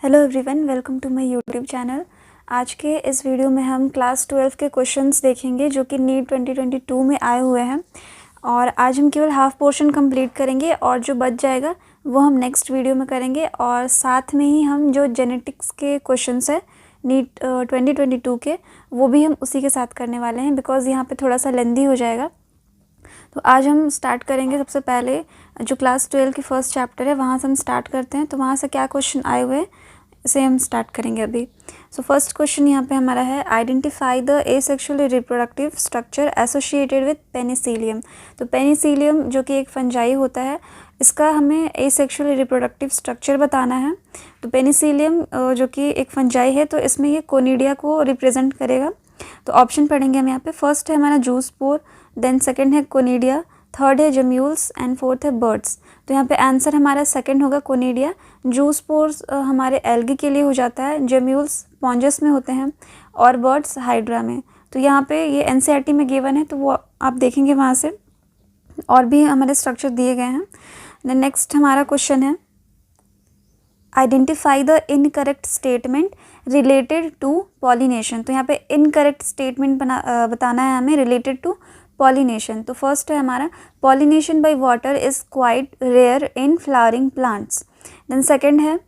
Hello everyone, welcome to my YouTube channel. आज के इस वीडियो में हम क्लास 12 के क्वेश्चंस देखेंगे जो कि नीट 2022 में आए हुए हैं। और आज हम केवल हाफ पोर्शन कंप्लीट करेंगे और जो बच जाएगा वो हम नेक्स्ट वीडियो में करेंगे। और साथ में ही हम जो जेनेटिक्स के क्वेश्चंस है नीट 2022 के, वो भी हम उसी के साथ करने वाले हैं बिकॉज़ यहाँ पे थोड़ा सा लेंदी हो जाएगा। तो आज हम स्टार्ट करेंगे। सबसे पहले जो क्लास 12 की फर्स्ट चैप्टर है वहाँ से हम स्टार्ट करते हैं। तो वहाँ से क्या क्वेश्चन आए हुए हैं इसे हम स्टार्ट करेंगे अभी। सो फर्स्ट क्वेश्चन यहाँ पे हमारा है, identify the asexual reproductive structure associated with Penicillium. तो पेनिसिलियम जो कि एक फंजाई होता है, इसका हमें एसेक्सुअल रिप्रोडक्टिव स्ट्रक्चर बताना है। तो पेनिसिलियम जो कि एक फंजाई है, तो इसमें ये कोनिडिया को रिप्रेजेंट करेगा। तो ऑप्शन पढ़ेंगे हम यहाँ पे। फर्स्ट है हमारा जूस्पोर, देन सेकेंड है कोनिडिया, थर्ड है जम्यूल्स एंड फोर्थ है बर्ड्स। तो यहाँ पे आंसर हमारा सेकंड होगा कोनिडिया। जूस्पोर्स हमारे एल्गी के लिए हो जाता है, जम्यूल्स स्पॉन्जस में होते हैं और बर्ड्स हाइड्रा में। तो यहाँ पे ये एनसीईआरटी में गिवन है, तो वो आप देखेंगे वहाँ से, और भी हमारे स्ट्रक्चर दिए गए हैं। देन नेक्स्ट हमारा क्वेश्चन है, identify the incorrect statement related to pollination. तो यहाँ पे इनकरेक्ट स्टेटमेंट बताना है हमें रिलेटेड टू पॉलिनेशन। तो फर्स्ट है हमारा, pollination by water is quite rare in flowering plants. Then second है,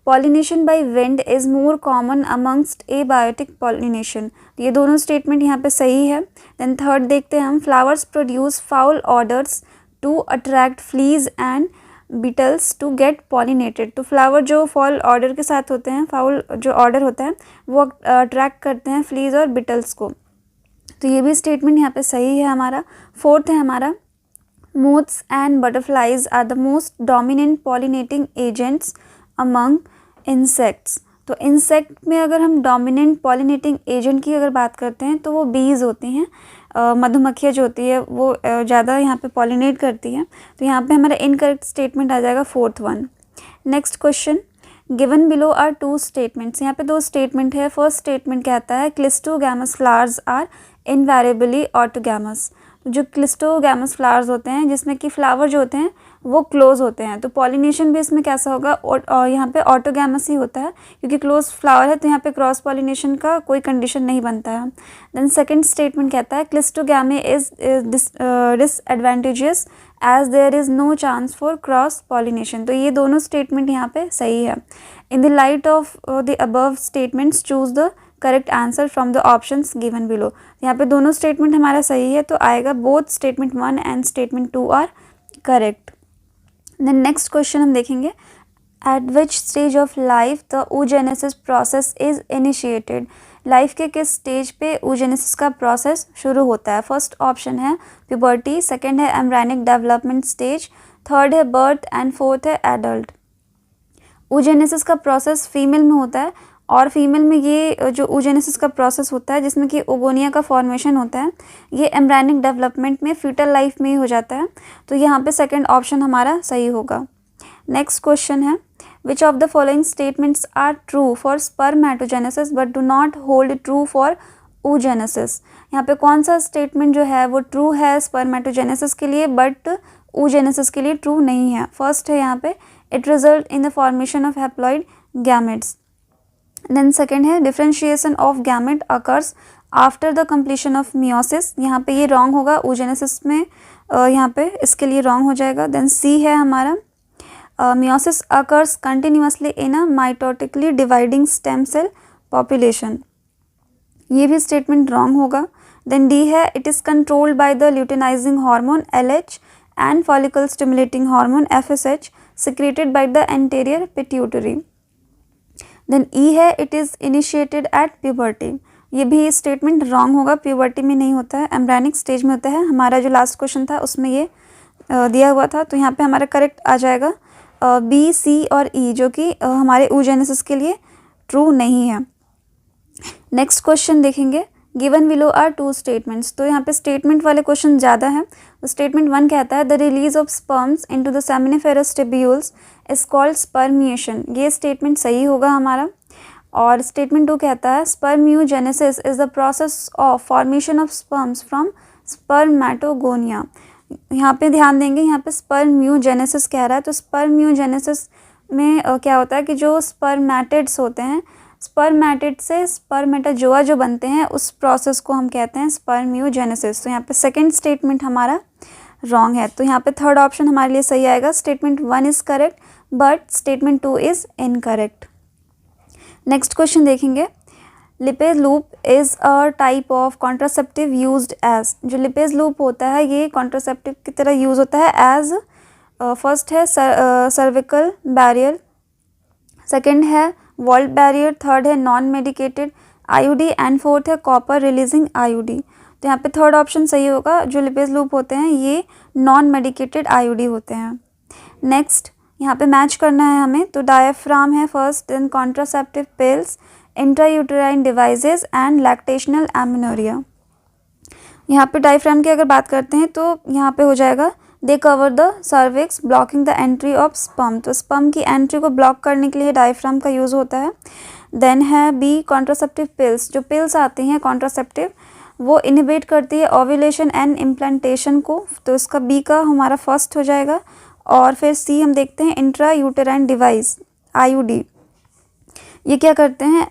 pollination by wind is more common amongst abiotic pollination. ये दोनों स्टेटमेंट यहाँ पे सही है। देन थर्ड देखते हैं हम, flowers produce foul odours to attract flies and beetles to get pollinated. तो फ्लावर जो फॉल ऑर्डर के साथ होते हैं, फाउल जो ऑर्डर होता है, वो अट्रैक्ट करते हैं फ्लीज और बीटल्स को। तो ये भी स्टेटमेंट यहाँ पे सही है हमारा। फोर्थ है हमारा, moths and butterflies are the most dominant pollinating agents among insects. तो इंसेक्ट में अगर हम डोमिनेंट पॉलिनेटिंग एजेंट की अगर बात करते हैं तो वो बीज होती हैं, मधुमक्खियाँ जो होती है वो ज़्यादा यहाँ पे पॉलिनेट करती हैं। तो यहाँ पे हमारा इनकरेक्ट स्टेटमेंट आ जाएगा fourth one. Next question, given below are two statements. यहाँ पे दो स्टेटमेंट है। फर्स्ट स्टेटमेंट कहता है, cleistogamous flowers are invariably autogamous. जो क्लिस्टोगैमस फ्लावर्स होते हैं जिसमें कि फ्लावर जो होते हैं वो क्लोज होते हैं, तो पॉलिनेशन भी इसमें कैसा होगा, और यहाँ पे ऑटोगैमस ही होता है क्योंकि क्लोज फ्लावर है, तो यहाँ पे क्रॉस पॉलिनेशन का कोई कंडीशन नहीं बनता है। देन सेकंड स्टेटमेंट कहता है, cleistogamy is disadvantageous as there is no chance for cross pollination. तो ये दोनों स्टेटमेंट यहाँ पे सही है। In the light of the above statements choose the correct answer from the options given below. यहाँ पे दोनों स्टेटमेंट हमारा सही है, तो आएगा both statement 1 and statement 2 are correct. Then next question हम देखेंगे, at which stage of life the oogenesis process is initiated. Life के किस स्टेज पे oogenesis का प्रोसेस शुरू होता है। फर्स्ट ऑप्शन है प्यूबर्टी, सेकेंड है एम्ब्रायनिक डेवलपमेंट स्टेज, थर्ड है बर्थ एंड फोर्थ है एडल्ट। oogenesis का प्रोसेस फीमेल में होता है, और फीमेल में ये जो oogenesis का प्रोसेस होता है जिसमें कि ओगोनिया का फॉर्मेशन होता है, ये एम्ब्रायनिक डेवलपमेंट में फीटल लाइफ में ही हो जाता है। तो यहाँ पे सेकंड ऑप्शन हमारा सही होगा। नेक्स्ट क्वेश्चन है, which of the following statements are true for spermatogenesis but do not hold true for oogenesis। यहाँ पे कौन सा स्टेटमेंट जो है वो ट्रू है स्पर्मेटोजेनेसिस के लिए बट oogenesis के लिए ट्रू नहीं है। फर्स्ट है यहाँ पे, it result in the formation of haploid gametes. Then second है, differentiation of gamete occurs after the completion of meiosis. यहाँ पे ये रॉन्ग होगा, oogenesis में यहाँ पे इसके लिए रॉन्ग हो जाएगा। देन सी है हमारा, meiosis occurs continuously in a mitotically dividing stem cell population. ये भी स्टेटमेंट रॉन्ग होगा। देन डी है, it is controlled by the luteinising hormone LH and follicle stimulating hormone FSH secreted by the anterior pituitary। Then E है, it is initiated at puberty. ये भी statement wrong होगा, puberty में नहीं होता है, एम्ब्रायनिक स्टेज में होता है। हमारा जो लास्ट क्वेश्चन था उसमें ये दिया हुआ था, तो यहाँ पे हमारा करेक्ट आ जाएगा बी, सी और ई, जो कि हमारे oogenesis के लिए ट्रू नहीं है। नेक्स्ट क्वेश्चन देखेंगे, given below are two statements. तो यहाँ पे स्टेटमेंट वाले क्वेश्चन ज़्यादा हैं। तो स्टेटमेंट 1 कहता है, the release of sperms into the seminiferous tubules is called spermiation. ये स्टेटमेंट सही होगा हमारा। और स्टेटमेंट 2 कहता है, spermiogenesis is the process of formation of sperms from spermatogonia. यहाँ पे ध्यान देंगे, यहाँ पे स्पर्म्योजेनेसिस कह रहा है, तो स्पर्म्योजेनेसिस में क्या होता है कि जो स्पर्मेटिड्स होते हैं, स्पर्मेटिड से स्पर्मेटोजोआ जो बनते हैं, उस प्रोसेस को हम कहते हैं स्पर्मियोजेनेसिस। तो यहाँ पे सेकंड स्टेटमेंट हमारा रॉन्ग है। तो यहाँ पे थर्ड ऑप्शन हमारे लिए सही आएगा, statement 1 is correct but statement 2 is incorrect. Next question देखेंगे, Lippes loop is a type of contraceptive used as. जो लिपेज लूप होता है ये कॉन्ट्रासेप्टिव की तरह यूज़ होता है एज। फर्स्ट है सर्विकल बैरियर, सेकंड है वॉल्ट बैरियर, थर्ड है non medicated IUD and fourth है कॉपर रिलीजिंग आईयूडी। तो यहाँ पे थर्ड ऑप्शन सही होगा, जो लिपेज लूप होते हैं ये नॉन मेडिकेटेड आईयूडी होते हैं। नेक्स्ट यहाँ पे मैच करना है हमें, तो डायफ्राम है first, then contraceptive pills, intrauterine devices and lactational amenorrhea. यहाँ पे डायफ्राम की अगर बात करते हैं तो यहाँ पे हो जाएगा they cover the cervix blocking the entry of sperm. तो स्पर्म की एंट्री को ब्लॉक करने के लिए डायफ्राम का यूज़ होता है। देन है बी कॉन्ट्रासेप्टिव पिल्स, जो पिल्स आती हैं कॉन्ट्रासेप्टिव वो इनिबिट करती है ओव्यूलेशन एंड इम्प्लांटेशन को, तो इसका बी का हमारा फर्स्ट हो जाएगा। और फिर सी हम देखते हैं इंट्रा यूटेराइन डिवाइस आईयूडी, ये क्या करते हैं,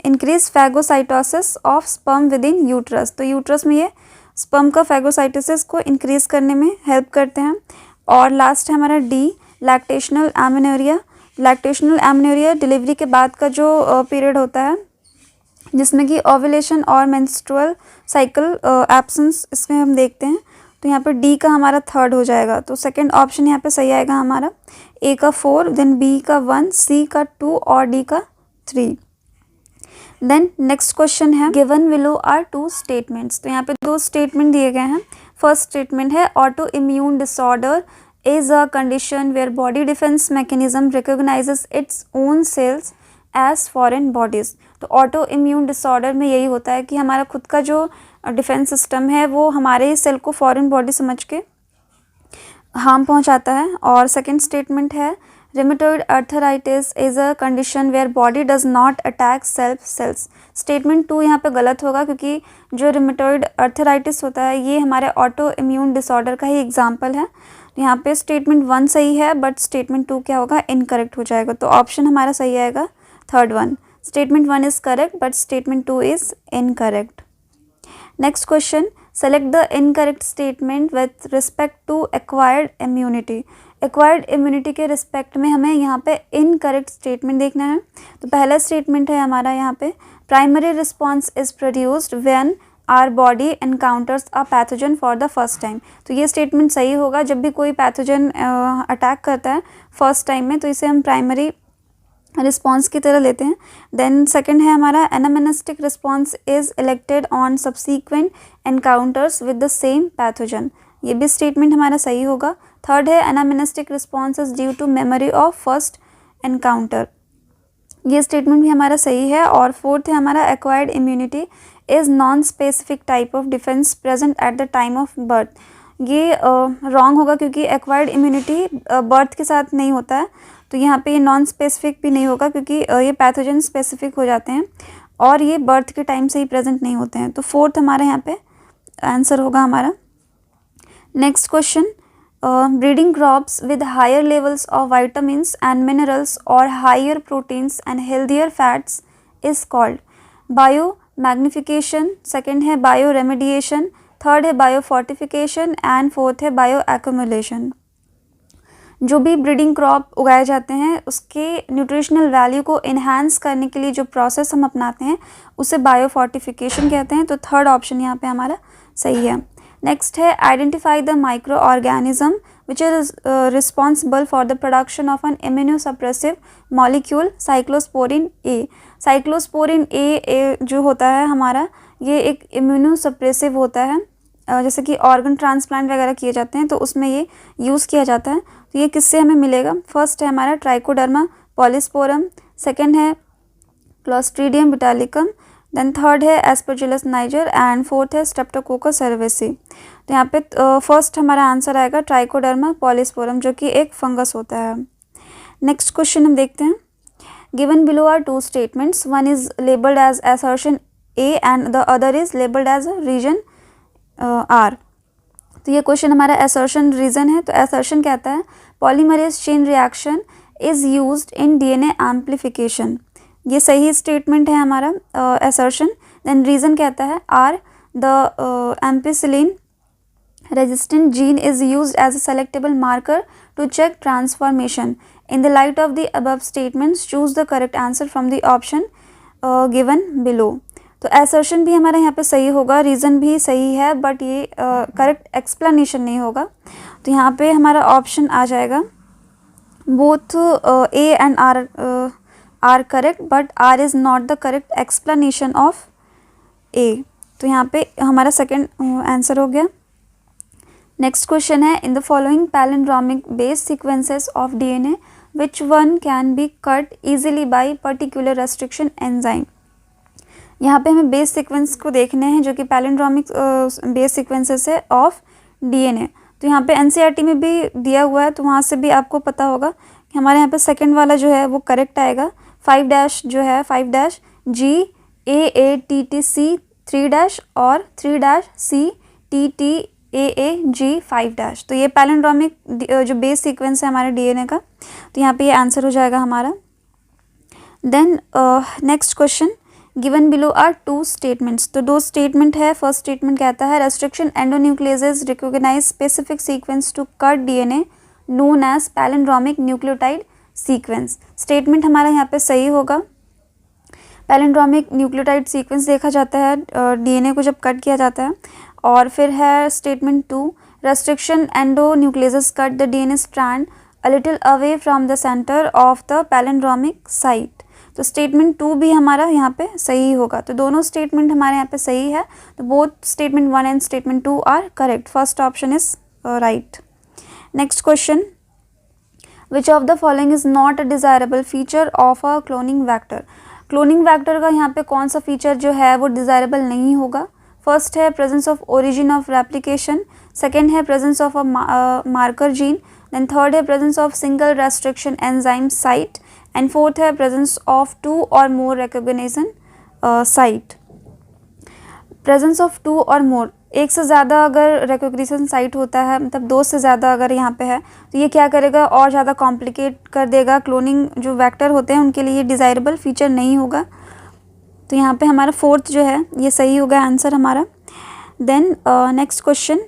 increase phagocytosis of sperm with in uterus. तो यूट्रस में ये स्पर्म का फैगोसाइटोसिस को इंक्रीज करने में हेल्प करते हैं। और लास्ट है हमारा D lactational amenorrhea. Lactational amenorrhea delivery के बाद का जो पीरियड होता है जिसमें कि ओव्यूलेशन और मेंस्ट्रुअल साइकिल एब्सेंस इसमें हम देखते हैं। तो यहाँ पर डी का हमारा थर्ड हो जाएगा। तो सेकंड ऑप्शन यहाँ पे सही आएगा हमारा, ए का 4, देन बी का 1, सी का 2 और डी का 3। देन नेक्स्ट क्वेश्चन है, गिवन बिलो आर 2 स्टेटमेंट्स। तो यहाँ पे 2 स्टेटमेंट दिए गए हैं। फर्स्ट स्टेटमेंट है auto immune disorder is a condition where body defence mechanism recognises its own cells as foreign bodies. तो ऑटो इम्यून डिसऑर्डर में यही होता है कि हमारा खुद का जो डिफेंस सिस्टम है वो हमारे सेल को फॉरेन बॉडी समझ के हार्म पहुंचाता है। और सेकंड स्टेटमेंट है rheumatoid arthritis is a condition where body does not attack self cells. Statement 2 यहाँ पे गलत होगा क्योंकि जो रिमेटॉइड आर्थराइटिस होता है ये हमारे ऑटो इम्यून डिसऑर्डर का ही एग्जाम्पल है। यहाँ पे स्टेटमेंट 1 सही है बट स्टेटमेंट 2 क्या होगा, इनकरेक्ट हो जाएगा। तो ऑप्शन हमारा सही आएगा third one, statement 1 is correct but statement 2 is incorrect. Next question, select the incorrect statement with respect to acquired immunity. Acquired immunity के रिस्पेक्ट में हमें यहाँ पे इनकरेक्ट स्टेटमेंट देखना है। तो पहला स्टेटमेंट है हमारा यहाँ पे, primary response is produced when our body encounters a pathogen for the first time. तो ये स्टेटमेंट सही होगा, जब भी कोई पैथोजन अटैक करता है फर्स्ट टाइम में तो इसे हम प्राइमरी रिस्पॉन्स की तरह लेते हैं। देन सेकंड है हमारा anamnestic response is elected on subsequent encounters with the same pathogen. ये भी स्टेटमेंट हमारा सही होगा। थर्ड है anamnestic response is due to memory of first encounter, ये स्टेटमेंट भी हमारा सही है। और फोर्थ है हमारा acquired immunity is non specific type of defence present at the time of birth. ये रॉन्ग होगा क्योंकि एक्वायर्ड इम्यूनिटी बर्थ के साथ नहीं होता है। तो यहाँ पे ये नॉन स्पेसिफिक भी नहीं होगा क्योंकि ये पैथोजन स्पेसिफिक हो जाते हैं और ये बर्थ के टाइम से ही प्रेजेंट नहीं होते हैं। तो फोर्थ हमारे यहाँ पे आंसर होगा हमारा। Next question, breeding crops with higher levels of vitamins and minerals or higher proteins and healthier fats is called biomagnification, second है बायो रेमेडिएशन, थर्ड है बायो फोर्टिफिकेशन एंड फोर्थ है bioaccumulation. जो भी breeding crop उगाए जाते हैं उसके nutritional value को इन्हांस करने के लिए जो प्रोसेस हम अपनाते हैं उसे बायो फोर्टिफिकेशन कहते हैं। तो थर्ड ऑप्शन यहाँ पे हमारा सही है। नेक्स्ट है identify the microorganism which is responsible for the production of an immunosuppressive molecule cyclosporin A. Cyclosporin A जो होता है हमारा ये एक इम्यूनोसप्रेसिव होता है, जैसे कि ऑर्गन ट्रांसप्लांट वगैरह किए जाते हैं तो उसमें ये यूज़ किया जाता है। तो ये किससे हमें मिलेगा, फर्स्ट है हमारा ट्राइकोडर्मा पॉलीस्पोरम, सेकंड है क्लोस्ट्रीडियम ब्यूटालिकम, देन थर्ड है एस्परजिलस नाइजर एंड फोर्थ है स्ट्रेप्टोकोकस सेरेवेसी। तो यहाँ पे फर्स्ट हमारा आंसर आएगा ट्राइकोडर्मा पॉलीस्पोरम जो कि एक फंगस होता है। नेक्स्ट क्वेश्चन हम देखते हैं, given below are 2 statements, one is labelled as assertion A and the other is labelled as reason R. तो ये क्वेश्चन हमारा असर्शन रीजन है। तो असर्शन कहता है polymerase chain reaction is used in DNA amplification. ये सही स्टेटमेंट है हमारा असर्शन। देन रीज़न कहता है R the ampicillin resistant gene is used as a selectable marker to check transformation. In the light of the above statements, choose the correct answer from the option given below. तो assertion भी हमारा यहाँ पे सही होगा, reason भी सही है, बट ये correct explanation नहीं होगा। तो यहाँ पे हमारा option आ जाएगा both A and R are correct, but R is not the correct explanation of A. तो यहाँ पे हमारा second आंसर हो गया। नेक्स्ट क्वेश्चन है, in the following palindromic base sequences of DNA which one can be cut easily by particular restriction enzyme. यहाँ पे हमें बेस सीक्वेंस को देखने हैं जो कि पैलिंड्रोमिक बेस सीक्वेंसेस है ऑफ DNA। तो यहाँ पे NCERT में भी दिया हुआ है, तो वहाँ से भी आपको पता होगा कि हमारे यहाँ पे सेकंड वाला जो है वो करेक्ट आएगा। 5- जो है 5-GAATTC 3- और 3-CTTAAG 5-। तो ये पैलिंड्रोमिक जो बेस सीक्वेंस है हमारे DNA का, तो यहाँ पे ये आंसर हो जाएगा हमारा। Then next question, given below are 2 statements. तो 2 स्टेटमेंट है। फर्स्ट स्टेटमेंट कहता है restriction endonucleases recognise specific sequence to cut DNA known as palindromic nucleotide sequence. Statement हमारा यहाँ पे सही होगा। पैलिंड्रोमिक न्यूक्लियोटाइड सीक्वेंस देखा जाता है DNA को जब कट किया जाता है। और फिर है statement 2, restriction endonucleases cut the DNA strand a little away from the centre of the palindromic site. तो स्टेटमेंट 2 भी हमारा यहाँ पे सही होगा। तो दोनों स्टेटमेंट हमारे यहाँ पे सही है। तो both statement 1 and statement 2 are correct. First option is right. Next question, which of the following is not a desirable feature of a cloning vector. Cloning vector का यहाँ पे कौन सा फीचर जो है वो डिजायरेबल नहीं होगा। फर्स्ट है presence of origin of replication, second है presence of a marker gene, then third है presence of single restriction enzyme site, and fourth है presence of 2 or more recognition site. Presence of 2 or मोर, एक से ज़्यादा अगर recognition site होता है, मतलब 2 से ज़्यादा अगर यहाँ पे है, तो ये क्या करेगा और ज़्यादा कॉम्प्लिकेट कर देगा। क्लोनिंग जो वेक्टर होते हैं उनके लिए डिज़ायरेबल फीचर नहीं होगा। तो यहाँ पे हमारा फोर्थ जो है ये सही होगा आंसर हमारा। Then next question,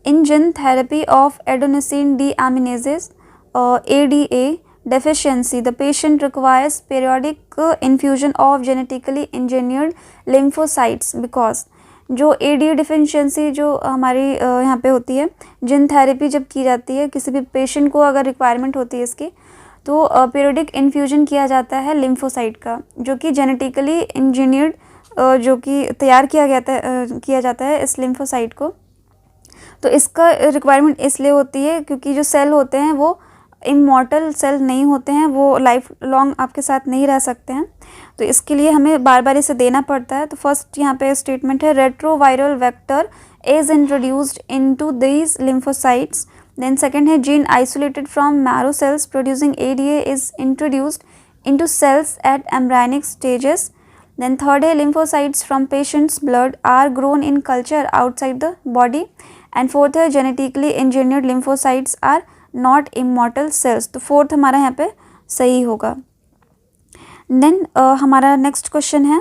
in gene therapy of adenosine deaminases ADA deficiency, the patient requires periodic infusion of genetically engineered lymphocytes because जो ADA डिफिशियंसी जो हमारी यहाँ पे होती है, जिन थेरेपी जब की जाती है किसी भी पेशेंट को, अगर रिक्वायरमेंट होती है इसकी, तो पीरियडिक इन्फ्यूजन किया जाता है लिम्फोसाइट का, जो कि जेनेटिकली इंजीनियर्ड जो कि तैयार किया जाता है इस लिम्फोसाइट को। तो इसका रिक्वायरमेंट इसलिए होती है क्योंकि जो सेल होते हैं वो इमॉर्टल सेल नहीं होते हैं, वो लाइफ लॉन्ग आपके साथ नहीं रह सकते हैं, तो इसके लिए हमें बार बार इसे देना पड़ता है। तो फर्स्ट यहाँ पे स्टेटमेंट है, retroviral vector is introduced into these lymphocytes. Then second है, gene isolated from marrow cells producing ADA is introduced into cells at embryonic stages. Then third है, lymphocytes from patient's blood are grown in culture outside the body. And fourth है, genetically engineered lymphocytes are not immortal cells. तो fourth हमारा यहाँ पे सही होगा। Then हमारा next question है,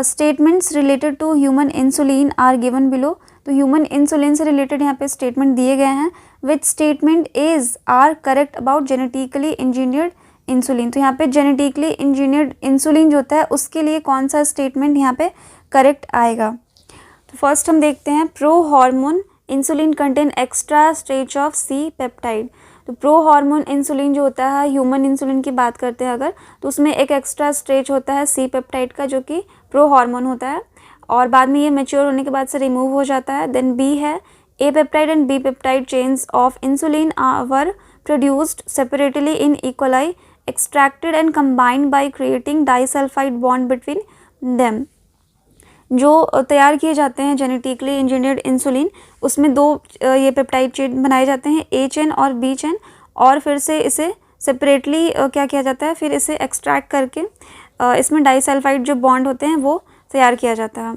statements related to human insulin are given below. तो human insulin से related यहाँ पे statement दिए गए हैं। Which statement is are correct about genetically engineered insulin. तो यहाँ पे जेनेटिकली इंजीनियर्ड इंसुलिन जो होता है उसके लिए कौन सा स्टेटमेंट यहाँ पे करेक्ट आएगा। तो फर्स्ट हम देखते हैं, pro hormone insulin contain extra stretch of C peptide. तो प्रो हार्मोन इंसुलिन जो होता है, ह्यूमन इंसुलिन की बात करते हैं अगर, तो उसमें एक एक्स्ट्रा स्ट्रेच होता है सी पेप्टाइड का, जो कि प्रो हार्मोन होता है, और बाद में ये मेच्योर होने के बाद से रिमूव हो जाता है। देन बी है, A peptide and B peptide chains of insulin were produced separately in E coli extracted and combined by creating disulfide bond between them। जो तैयार किए जाते हैं जेनेटिकली इंजीनियर्ड इंसुलिन, उसमें 2 ये पेप्टाइड चेन बनाए जाते हैं, ए चेन और बी चेन, और फिर से इसे सेपरेटली क्या किया जाता है, फिर इसे एक्सट्रैक्ट करके इसमें डाइसल्फाइड जो बॉन्ड होते हैं वो तैयार किया जाता है,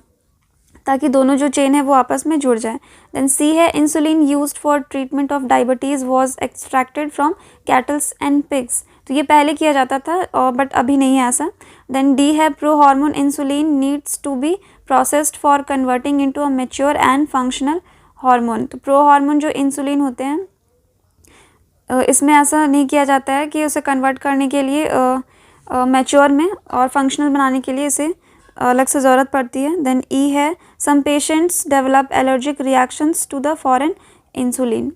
ताकि दोनों जो चेन है वो आपस में जुड़ जाए। देन सी है, insulin used for treatment of diabetes was extracted from kettles and pigs. तो ये पहले किया जाता था और बट अभी नहीं है ऐसा। देन डी है pro hormone insulin needs to be processed for converting into a mature and functional hormone. तो प्रो हार्मोन जो इंसुलिन होते हैं इसमें ऐसा नहीं किया जाता है कि उसे कन्वर्ट करने के लिए मैच्योर में और फंक्शनल बनाने के लिए इसे अलग से ज़रूरत पड़ती है। देन ई है some patients develop allergic reactions to the foreign insulin.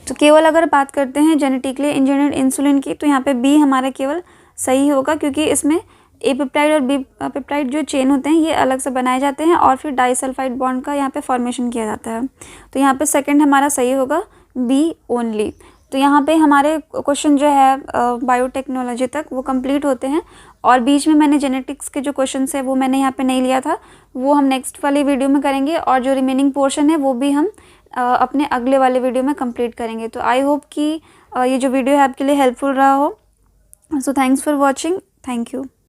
तो केवल अगर बात करते हैं जेनेटिकली इंजीनियर्ड इंसुलिन की तो यहाँ पे बी हमारा केवल सही होगा, क्योंकि इसमें ए पेप्टाइड और बी पेप्टाइड जो चेन होते हैं ये अलग से बनाए जाते हैं और फिर डाइसल्फाइड बॉन्ड का यहाँ पे फॉर्मेशन किया जाता है। तो यहाँ पे सेकंड हमारा सही होगा बी ओनली। तो यहाँ पे हमारे क्वेश्चन जो है बायोटेक्नोलॉजी तक वो कंप्लीट होते हैं, और बीच में मैंने जेनेटिक्स के जो क्वेश्चन है वो मैंने यहाँ पे नहीं लिया था, वो हम नेक्स्ट वाली वीडियो में करेंगे, और जो रिमेनिंग पोर्शन है वो भी हम अपने अगले वाले वीडियो में कंप्लीट करेंगे। तो आई होप कि ये जो वीडियो है आपके लिए हेल्पफुल रहा हो। So thanks for watching, thank you.